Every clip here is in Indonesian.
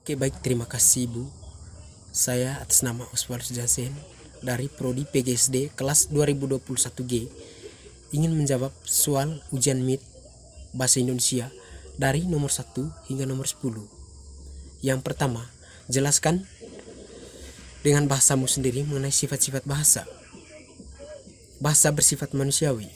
Oke, baik, terima kasih Bu. Saya atas nama Oswald Jasen dari Prodi PGSD kelas 2021G ingin menjawab soal ujian MIT Bahasa Indonesia dari nomor 1 hingga nomor 10. Yang pertama, jelaskan dengan bahasamu sendiri mengenai sifat-sifat bahasa. Bahasa bersifat manusiawi.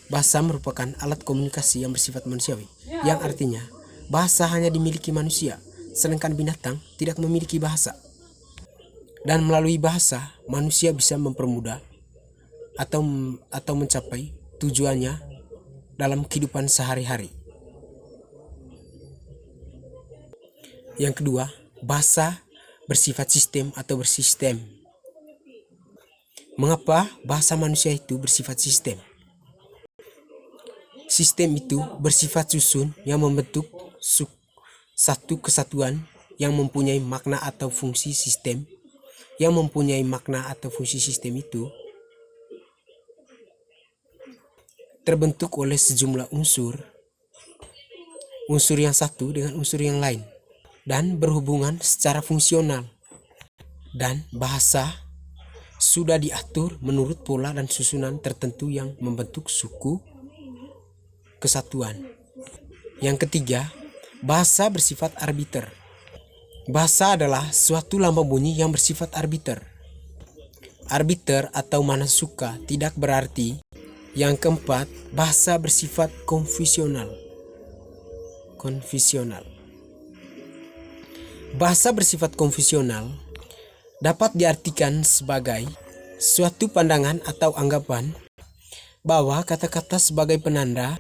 Bahasa merupakan alat komunikasi yang bersifat manusiawi, yang artinya bahasa hanya dimiliki manusia, sedangkan binatang tidak memiliki bahasa. Dan melalui bahasa, manusia bisa mempermudah atau mencapai tujuannya dalam kehidupan sehari-hari. Yang kedua, bahasa bersifat sistem atau bersistem. Mengapa bahasa manusia itu bersifat sistem? Sistem itu bersifat susun yang membentuk satu kesatuan yang mempunyai makna atau fungsi sistem. Yang mempunyai makna atau fungsi sistem itu terbentuk oleh sejumlah unsur yang satu dengan unsur yang lain, dan berhubungan secara fungsional. Dan bahasa sudah diatur menurut pola dan susunan tertentu yang membentuk suku kesatuan. Yang ketiga, bahasa bersifat arbiter. Bahasa adalah suatu lambang bunyi yang bersifat arbiter. Arbiter atau mana suka tidak berarti. Yang keempat, bahasa bersifat konfisional. Bahasa bersifat konfisional dapat diartikan sebagai suatu pandangan atau anggapan bahwa kata-kata sebagai penanda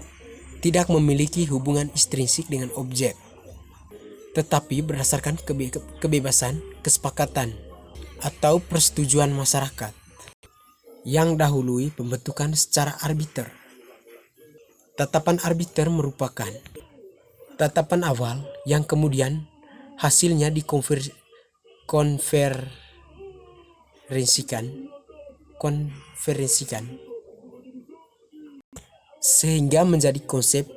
tidak memiliki hubungan intrinsik dengan objek, tetapi berdasarkan kebebasan, kesepakatan, atau persetujuan masyarakat yang dahului pembentukan secara arbiter. Tatapan arbiter merupakan tatapan awal yang kemudian hasilnya konferensikan sehingga menjadi konsep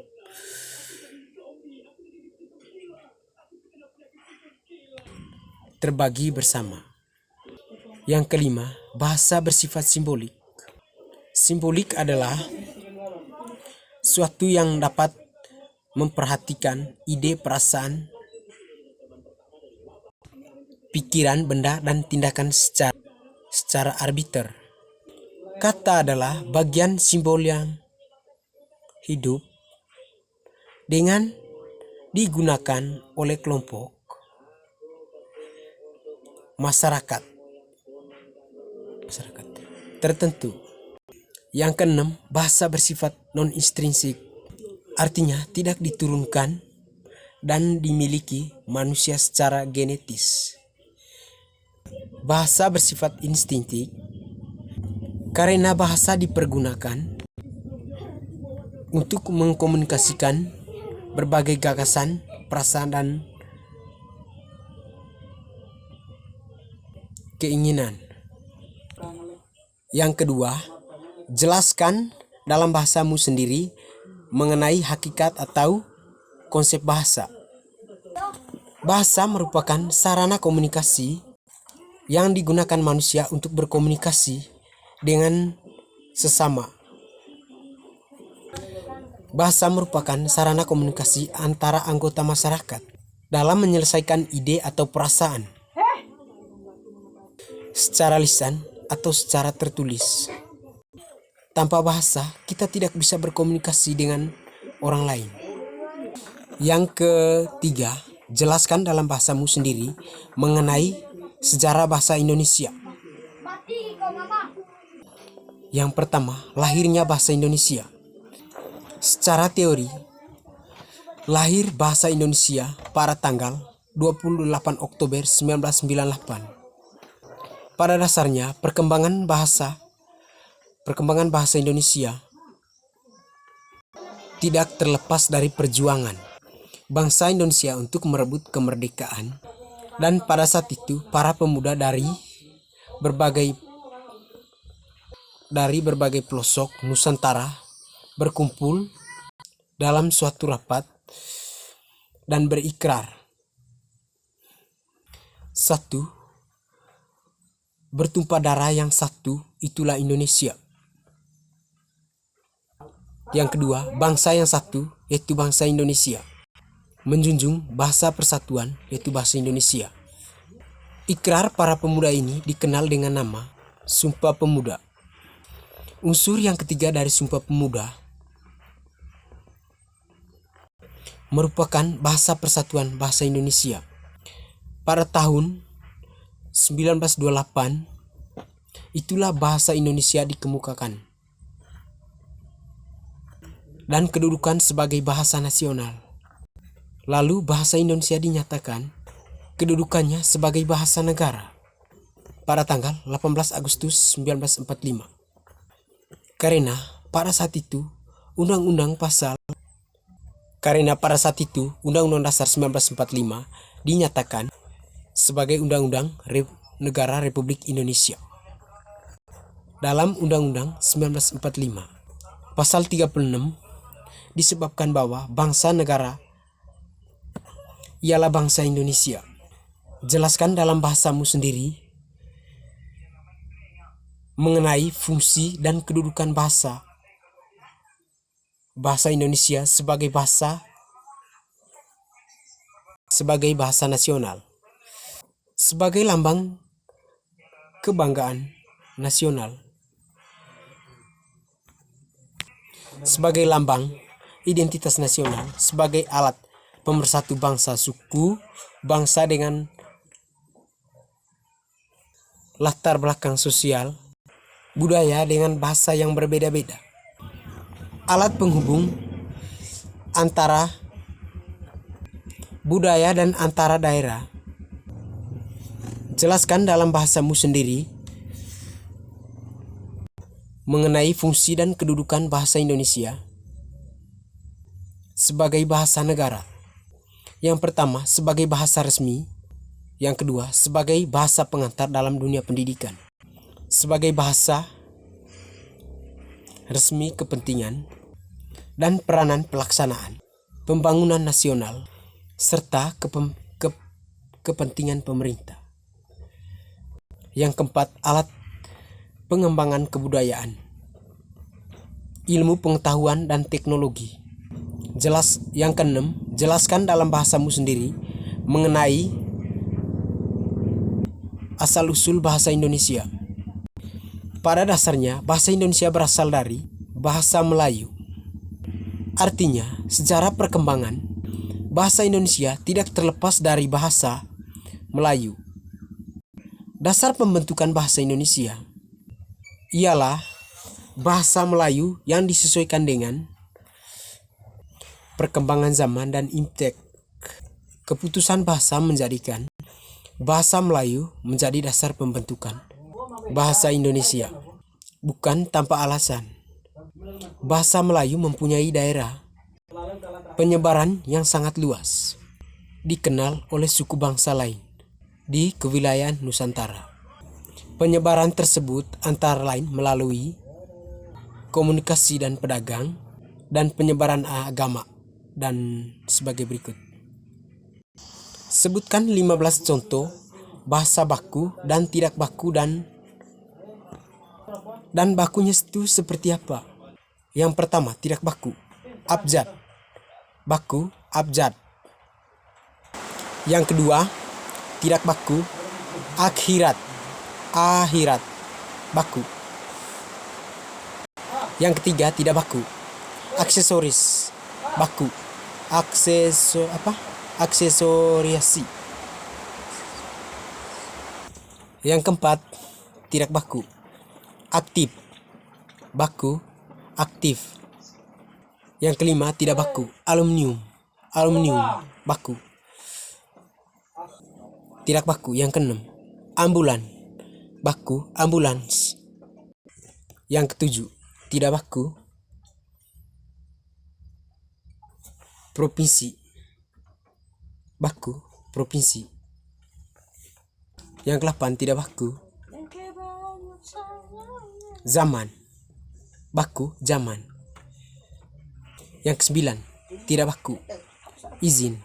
terbagi bersama. Yang kelima, bahasa bersifat simbolik. Simbolik adalah suatu yang dapat memperhatikan ide, perasaan, pikiran, benda, dan tindakan secara arbiter. Kata adalah bagian simbol yang hidup dengan digunakan oleh kelompok masyarakat tertentu. Yang keenam, bahasa bersifat non-intrinsik, artinya tidak diturunkan dan dimiliki manusia secara genetis. Bahasa bersifat instintif karena bahasa dipergunakan untuk mengkomunikasikan berbagai gagasan, perasaan, dan keinginan. Yang kedua, jelaskan dalam bahasamu sendiri mengenai hakikat atau konsep bahasa. Bahasa merupakan sarana komunikasi yang digunakan manusia untuk berkomunikasi dengan sesama. Bahasa merupakan sarana komunikasi antara anggota masyarakat dalam menyelesaikan ide atau perasaan secara lisan atau secara tertulis. Tanpa bahasa, kita tidak bisa berkomunikasi dengan orang lain. Yang ketiga, jelaskan dalam bahasamu sendiri mengenai sejarah bahasa Indonesia. Yang pertama, lahirnya bahasa Indonesia. Secara teori, lahir bahasa Indonesia pada tanggal 28 Oktober 1998. Pada dasarnya, perkembangan bahasa Indonesia tidak terlepas dari perjuangan bangsa Indonesia untuk merebut kemerdekaan, dan pada saat itu para pemuda dari berbagai pelosok Nusantara berkumpul dalam suatu rapat dan berikrar Satu, bertumpah darah yang satu, itulah Indonesia. Yang kedua, bangsa yang satu, yaitu bangsa Indonesia. Menjunjung bahasa persatuan, yaitu bahasa Indonesia. Ikrar para pemuda ini dikenal dengan nama Sumpah Pemuda. Unsur yang ketiga dari Sumpah Pemuda merupakan bahasa persatuan bahasa Indonesia. Pada tahun 1928, itulah bahasa Indonesia dikemukakan dan kedudukan sebagai bahasa nasional. Lalu bahasa Indonesia dinyatakan kedudukannya sebagai bahasa negara pada tanggal 18 Agustus 1945. Karena pada saat itu Undang-Undang Dasar 1945 dinyatakan sebagai Undang-Undang Negara Republik Indonesia. Dalam Undang-Undang 1945, Pasal 36 disebabkan bahwa bangsa negara ialah bangsa Indonesia. Jelaskan dalam bahasamu sendiri mengenai fungsi dan kedudukan bahasa Indonesia sebagai bahasa nasional, sebagai lambang kebanggaan nasional, sebagai lambang identitas nasional, sebagai alat pemersatu bangsa, suku, bangsa dengan latar belakang sosial, budaya dengan bahasa yang berbeda-beda. Alat penghubung antara budaya dan antara daerah. Jelaskan dalam bahasamu sendiri mengenai fungsi dan kedudukan bahasa Indonesia sebagai bahasa negara. Yang pertama, sebagai bahasa resmi. Yang kedua, sebagai bahasa pengantar dalam dunia pendidikan. Sebagai bahasa resmi kepentingan dan peranan pelaksanaan pembangunan nasional serta kepentingan pemerintah. Yang keempat, alat pengembangan kebudayaan, ilmu pengetahuan dan teknologi. Yang keenam, jelaskan dalam bahasamu sendiri mengenai asal-usul bahasa Indonesia. Pada dasarnya, bahasa Indonesia berasal dari bahasa Melayu. Artinya, sejarah perkembangan bahasa Indonesia tidak terlepas dari bahasa Melayu. Dasar pembentukan bahasa Indonesia ialah bahasa Melayu yang disesuaikan dengan perkembangan zaman dan imtek. Keputusan bahasa menjadikan bahasa Melayu menjadi dasar pembentukan bahasa Indonesia. Bukan tanpa alasan. Bahasa Melayu mempunyai daerah penyebaran yang sangat luas, dikenal oleh suku bangsa lain di kewilayahan Nusantara. Penyebaran tersebut antara lain melalui komunikasi dan pedagang dan penyebaran agama dan sebagai berikut. Sebutkan 15 contoh bahasa baku dan tidak baku dan bakunya itu seperti apa. Yang pertama, tidak baku, abjad. Baku, abjad. Yang kedua, tidak baku, akhirat. Baku. Yang ketiga, tidak baku, aksesoris. Baku, aksesoriasi. Yang keempat, tidak baku, aktif. Baku, aktif. Yang kelima, tidak baku, aluminium. Baku, tidak baku. Yang keenam, ambulan. Baku, ambulans. Yang ketujuh, tidak baku, provinsi. Baku, provinsi. Yang ke-8, tidak baku, zaman. Baku, zaman. Yang ke-9, tidak baku, izin.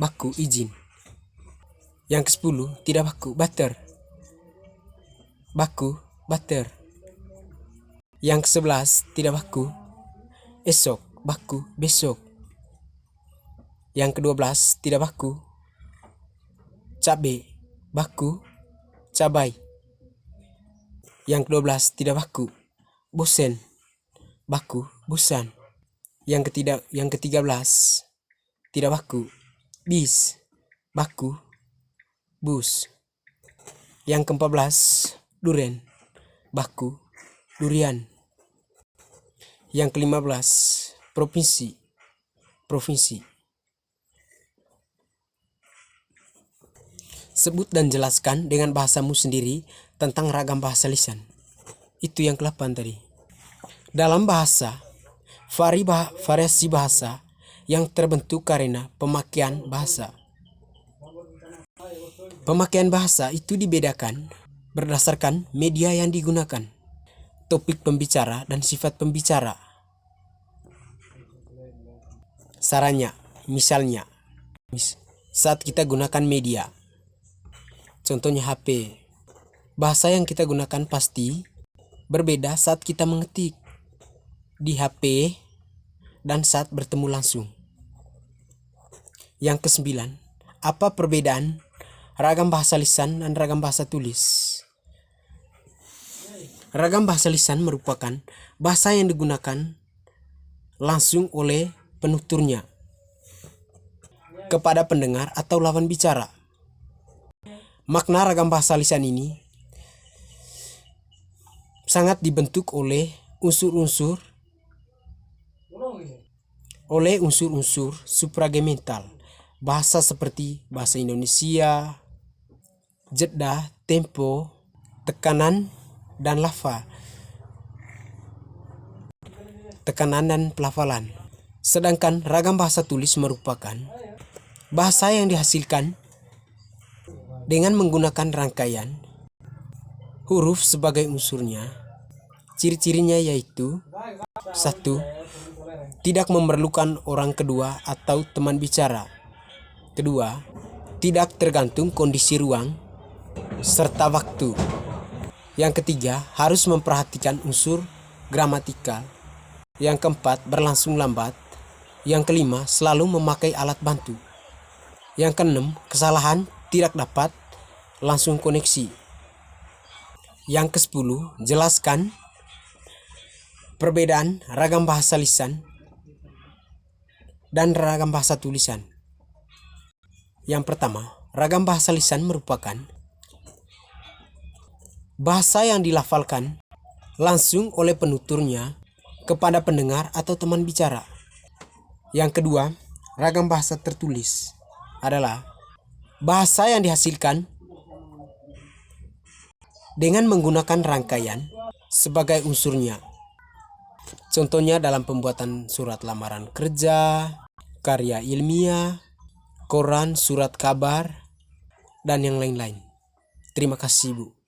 Baku, izin. Yang ke-10 tidak baku, butter. Baku, butter. Yang ke-11 tidak baku, esok, baku, besok. Yang ke-12 tidak baku, cabai, baku, cabai. Yang ke-12 tidak baku, bosen, baku, bosan. Yang ke-13 tidak baku, bis, baku, bus. Yang ke-14 duren, baku, durian. Yang ke-15 provinsi, provinsi. Sebut dan jelaskan dengan bahasamu sendiri tentang ragam bahasa lisan. Itu yang ke-8 tadi. Dalam bahasa, variasi bahasa yang terbentuk karena pemakaian bahasa. Pemakaian bahasa itu dibedakan berdasarkan media yang digunakan, topik pembicara, dan sifat pembicara. Sarannya, misalnya, saat kita gunakan media, contohnya HP, bahasa yang kita gunakan pasti berbeda saat kita mengetik di HP dan saat bertemu langsung. Yang ke-9, apa perbedaan ragam bahasa lisan dan ragam bahasa tulis? Ragam bahasa lisan merupakan bahasa yang digunakan langsung oleh penuturnya kepada pendengar atau lawan bicara. Makna ragam bahasa lisan ini sangat dibentuk oleh unsur-unsur supragemental. Bahasa seperti bahasa Indonesia, jeda, tempo, tekanan, dan lafaz. Tekanan dan pelafalan. Sedangkan ragam bahasa tulis merupakan bahasa yang dihasilkan dengan menggunakan rangkaian huruf sebagai unsurnya. Ciri-cirinya yaitu 1. Tidak memerlukan orang kedua atau teman bicara. 2. Tidak tergantung kondisi ruang serta waktu. Yang ketiga, harus memperhatikan unsur gramatikal. Yang keempat, berlangsung lambat. Yang kelima, selalu memakai alat bantu. Yang keenam, kesalahan tidak dapat langsung koneksi. Yang ke-10, jelaskan perbedaan ragam bahasa lisan dan ragam bahasa tulisan. Yang pertama, ragam bahasa lisan merupakan bahasa yang dilafalkan langsung oleh penuturnya kepada pendengar atau teman bicara. Yang kedua, ragam bahasa tertulis adalah bahasa yang dihasilkan dengan menggunakan rangkaian sebagai unsurnya. Contohnya dalam pembuatan surat lamaran kerja, karya ilmiah, koran, surat kabar, dan yang lain-lain. Terima kasih, Bu.